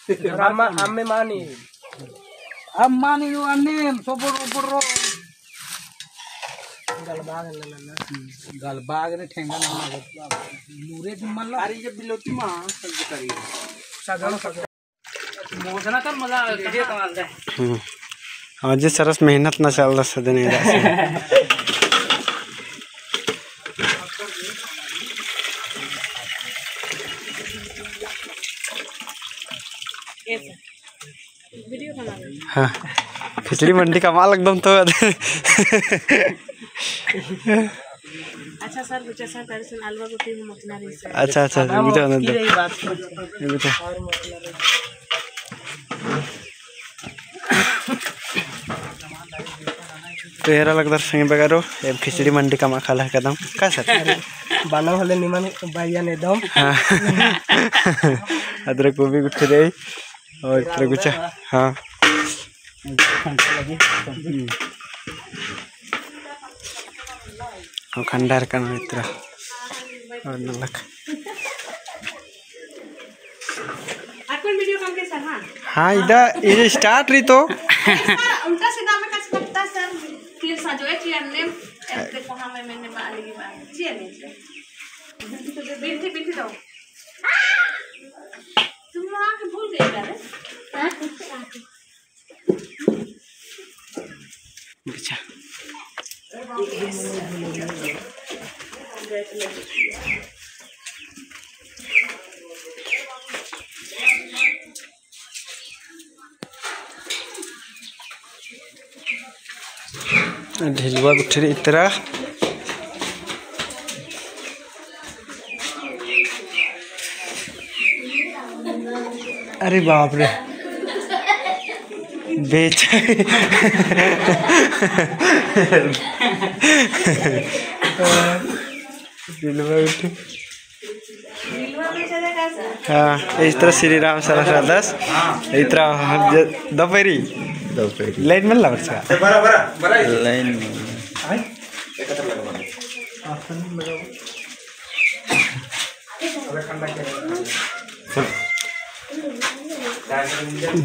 amme mani ammani yo annem soboro galbag ne ठेंगा ना मुरे मल्ला अरे ये बिलोती मां सब करी सगळं मोजना तर मला व्हिडिओ कमाल है आज सरस मेहनत ना चल रहा सदने हाँ खिचड़ी मंडी कमाल एकदम तो अच्छा सर बच्चा सर दर्शन अलवा को टीम मखना रही सर अच्छा अच्छा बुझा ना बुझा तो हेरा लगता संगे बगारो एक खिचड़ी मंडी कमा खाला कदम का सर बाना वाले निमन भैया ने दम अदरक को भी उठ रही और इतना कुछ हाँ और खंडार का इतना और नलक अपन वीडियो कॉल के सर हां हाँ इधर ये स्टार्ट रही तो उल्टा सीधा में कस पत्ता सर क्लिप सजोए कि अन्ने देखो हां मैंने बाली की बात जी नहीं तो बिल्टी दो तुम वहां के भूल गए रे हां अच्छा ढिलवा उठरी इतरा अरे बाप रे बेच हाँ इस तरह श्री राम सरस दस इस तरह दोपहरी लाइन में लग लाइन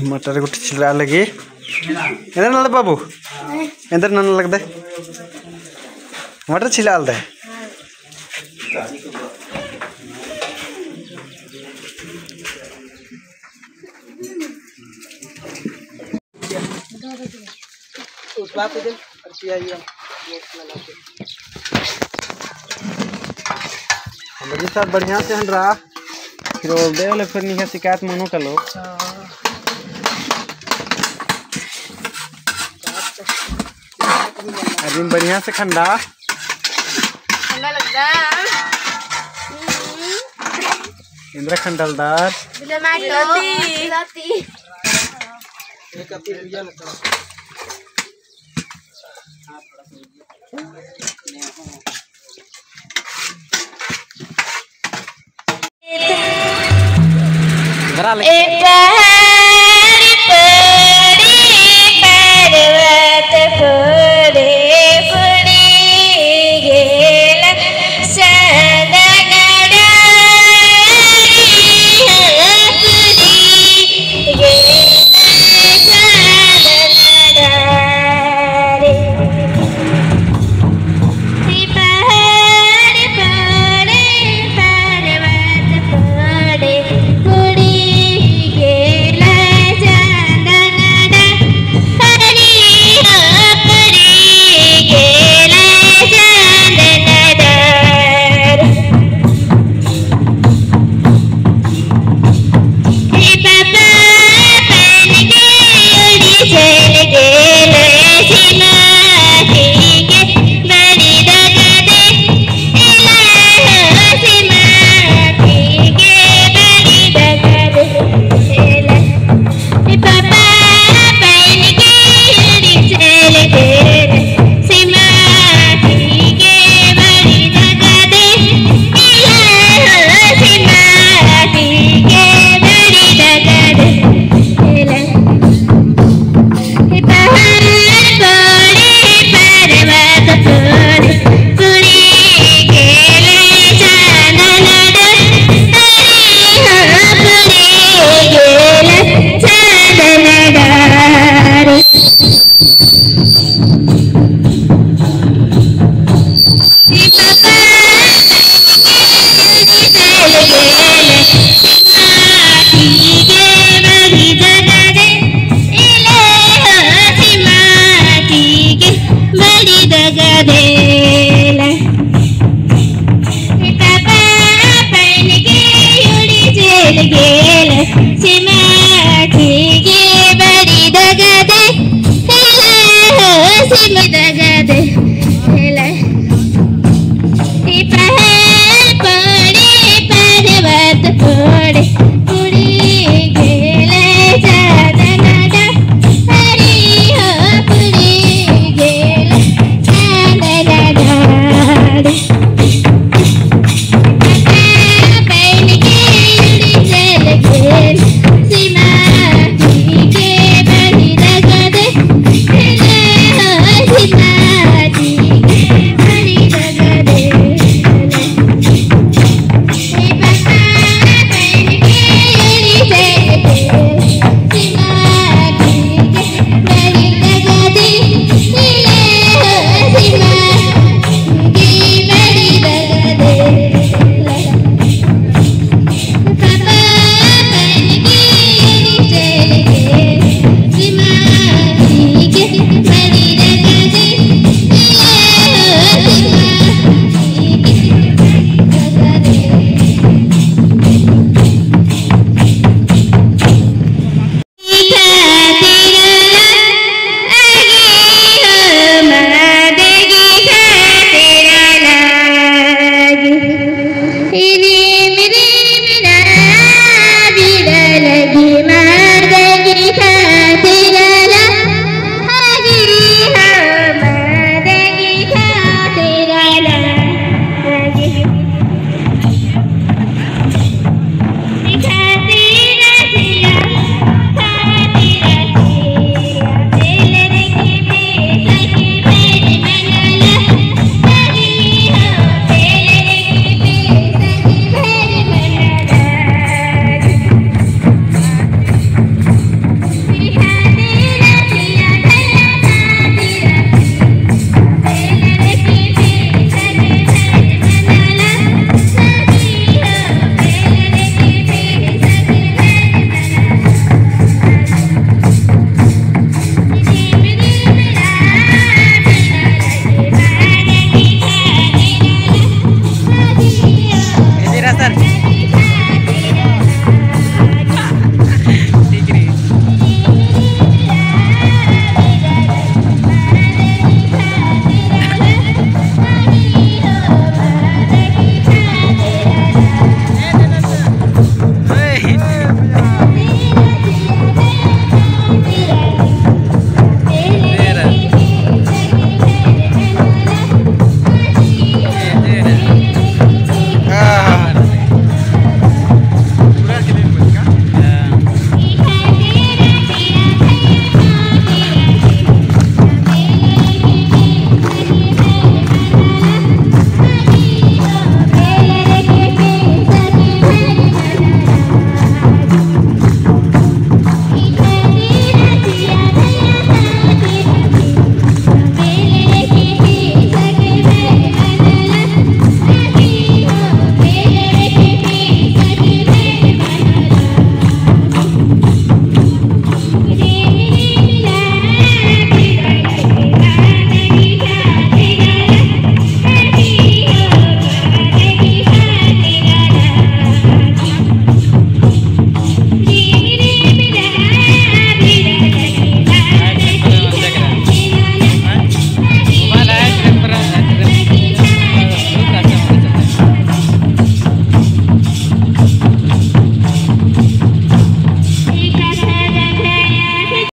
मटर को चिल्ला लगी इधर ना बाबू इधर ना लगता है मटर छिला दे उस बात पे हमारे साथ बढ़िया से हम रहा फिर दे वाले फिर नहीं शिकायत मनो कर लो अभी बढ़िया से ठंडा लगता इंद्र खंडलदार एक अपनी भैया ने Yeah. सीता